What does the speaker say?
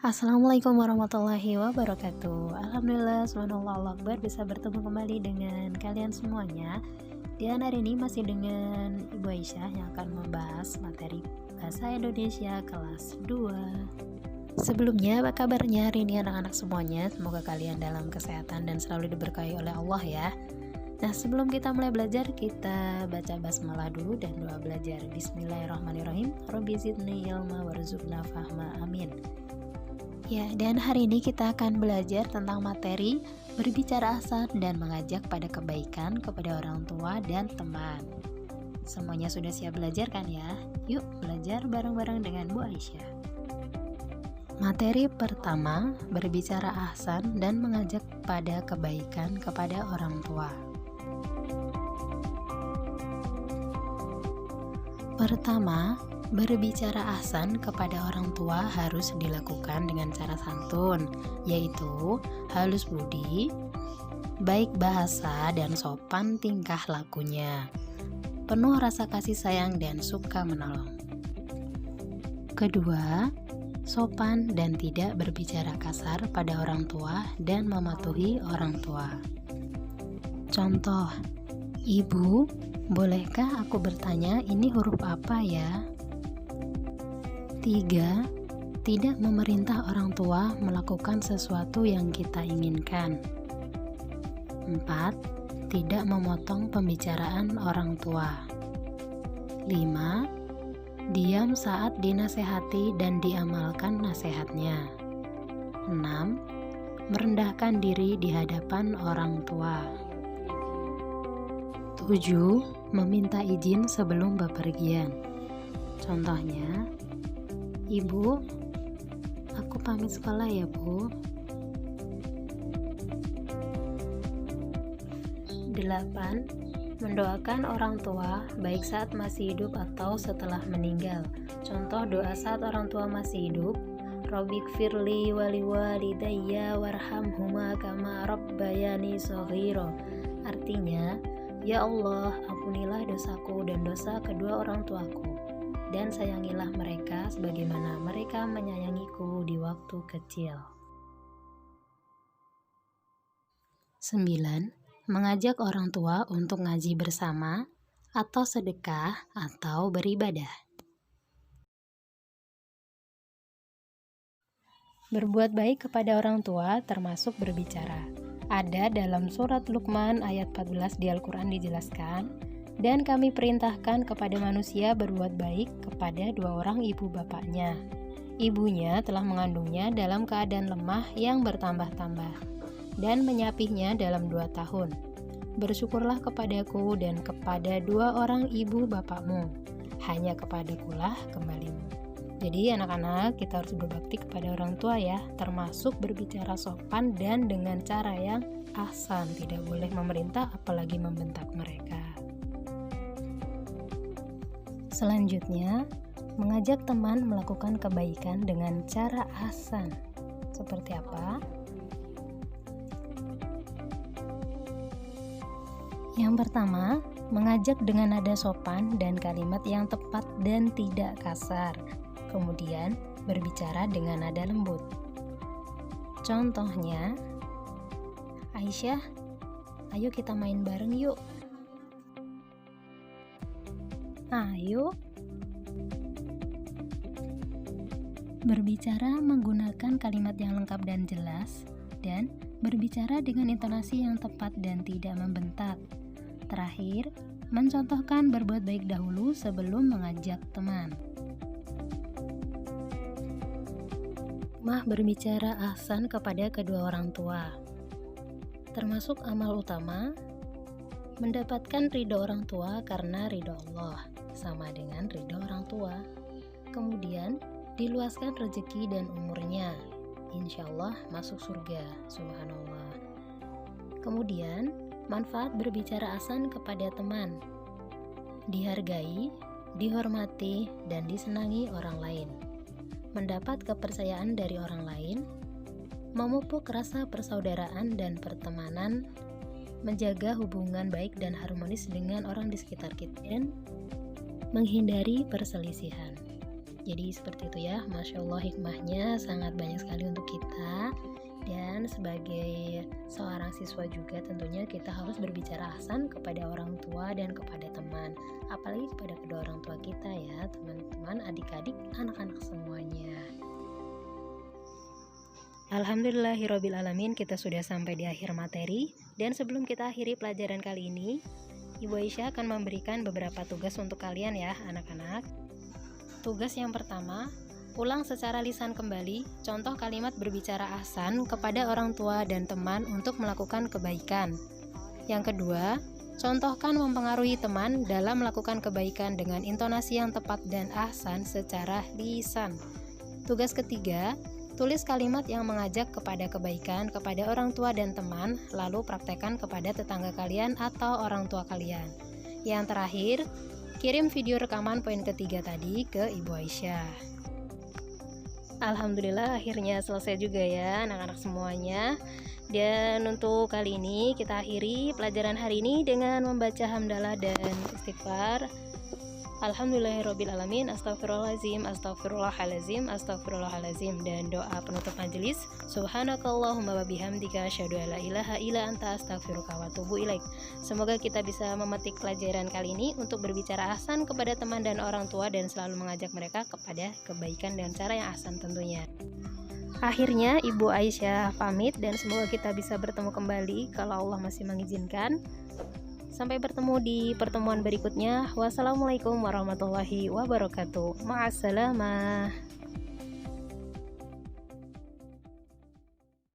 Assalamualaikum warahmatullahi wabarakatuh. Alhamdulillah, subhanallah, Allah Akbar, bisa bertemu kembali dengan kalian semuanya. Dan hari ini masih dengan Ibu Aisyah yang akan membahas materi Bahasa Indonesia kelas 2. Sebelumnya, apa kabarnya hari ini anak-anak semuanya? Semoga kalian dalam kesehatan dan selalu diberkahi oleh Allah ya. Nah, sebelum kita mulai belajar, kita baca basmalah dulu dan doa belajar. Bismillahirrahmanirrahim. Rabbi zidni ilma warzuqna fahma, amin. Ya, dan hari ini kita akan belajar tentang materi berbicara ahsan dan mengajak pada kebaikan kepada orang tua dan teman. Semuanya sudah siap belajar kan ya? Yuk belajar bareng-bareng dengan Bu Aisyah. Materi pertama, berbicara ahsan dan mengajak pada kebaikan kepada orang tua. Pertama, berbicara ahsan kepada orang tua harus dilakukan dengan cara santun, yaitu halus budi, baik bahasa dan sopan tingkah lakunya, penuh rasa kasih sayang dan suka menolong. Kedua, sopan dan tidak berbicara kasar pada orang tua dan mematuhi orang tua. Contoh, Ibu, bolehkah aku bertanya ini huruf apa ya? 3. Tidak memerintah orang tua melakukan sesuatu yang kita inginkan. 4. Tidak memotong pembicaraan orang tua. 5. Diam saat dinasehati dan diamalkan nasihatnya. 6. Merendahkan diri di hadapan orang tua. 7. Meminta izin sebelum bepergian. Contohnya, Ibu, aku pamit sekolah ya, Bu. 8. Mendoakan orang tua baik saat masih hidup atau setelah meninggal. Contoh doa saat orang tua masih hidup, Rabbighfirli waliwalidayya warhamhuma kama rabbayani shaghira. Artinya, ya Allah, ampunilah dosaku dan dosa kedua orang tuaku, dan sayangilah mereka sebagaimana mereka menyayangiku di waktu kecil. 9. Mengajak orang tua untuk ngaji bersama atau sedekah atau beribadah. Berbuat baik kepada orang tua termasuk berbicara. Ada dalam surat Luqman ayat 14 di Al-Quran dijelaskan, dan kami perintahkan kepada manusia berbuat baik kepada 2 orang ibu bapaknya. Ibunya telah mengandungnya dalam keadaan lemah yang bertambah-tambah, dan menyapihnya dalam 2 tahun. Bersyukurlah kepadaku dan kepada 2 orang ibu bapakmu, hanya kepadakulah kembalimu. Jadi anak-anak, kita harus berbakti kepada orang tua ya, termasuk berbicara sopan dan dengan cara yang ahsan. Tidak boleh memerintah apalagi membentak mereka. Selanjutnya, mengajak teman melakukan kebaikan dengan cara ahsan. Seperti apa? Yang pertama, mengajak dengan nada sopan dan kalimat yang tepat dan tidak kasar. Kemudian, berbicara dengan nada lembut. Contohnya, Aisyah, ayo kita main bareng yuk. Ayo. Berbicara menggunakan kalimat yang lengkap dan jelas, dan berbicara dengan intonasi yang tepat dan tidak membentak. Terakhir, mencontohkan berbuat baik dahulu sebelum mengajak teman. Berbicara ahsan kepada kedua orang tua. Termasuk amal utama, mendapatkan ridho orang tua karena ridho Allah, sama dengan ridho orang tua. Kemudian, diluaskan rezeki dan umurnya, insya Allah masuk surga, subhanallah. Kemudian, manfaat berbicara ahsan kepada teman, dihargai, dihormati, dan disenangi orang lain, mendapat kepercayaan dari orang lain, memupuk rasa persaudaraan dan pertemanan, menjaga hubungan baik dan harmonis dengan orang di sekitar kita, dan menghindari perselisihan. Jadi seperti itu ya, Masya Allah, hikmahnya sangat banyak sekali untuk kita. Dan sebagai seorang siswa juga tentunya kita harus berbicara ahsan kepada orang tua dan kepada teman, apalagi kepada kedua orang tua kita ya, teman-teman, adik-adik, anak-anak semuanya. Alhamdulillahirrabbilalamin, kita sudah sampai di akhir materi. Dan sebelum kita akhiri pelajaran kali ini, Ibu Aisyah akan memberikan beberapa tugas untuk kalian ya anak-anak. Tugas yang pertama, ulang secara lisan kembali contoh kalimat berbicara ahsan kepada orang tua dan teman untuk melakukan kebaikan. Yang kedua, contohkan mempengaruhi teman dalam melakukan kebaikan dengan intonasi yang tepat dan ahsan secara lisan. Tugas ketiga, tulis kalimat yang mengajak kepada kebaikan kepada orang tua dan teman, lalu praktekkan kepada tetangga kalian atau orang tua kalian. Yang terakhir, kirim video rekaman poin ketiga tadi ke Ibu Aisyah. Alhamdulillah akhirnya selesai juga ya anak-anak semuanya. Dan untuk kali ini kita akhiri pelajaran hari ini dengan membaca hamdalah dan istighfar. Alhamdulillahirrabbilalamin, astagfirullahaladzim, astagfirullahaladzim, astagfirullahaladzim. Dan doa penutup majelis, subhanakallahumma wa bihamdika asyhadu an la ilaha illa anta astaghfiruka wa atubu ilaik. Semoga kita bisa memetik pelajaran kali ini untuk berbicara ahsan kepada teman dan orang tua dan selalu mengajak mereka kepada kebaikan dan cara yang ahsan tentunya. Akhirnya Ibu Aisyah pamit dan semoga kita bisa bertemu kembali kalau Allah masih mengizinkan. Sampai bertemu di pertemuan berikutnya. Wassalamualaikum warahmatullahi wabarakatuh. Ma'assalamah.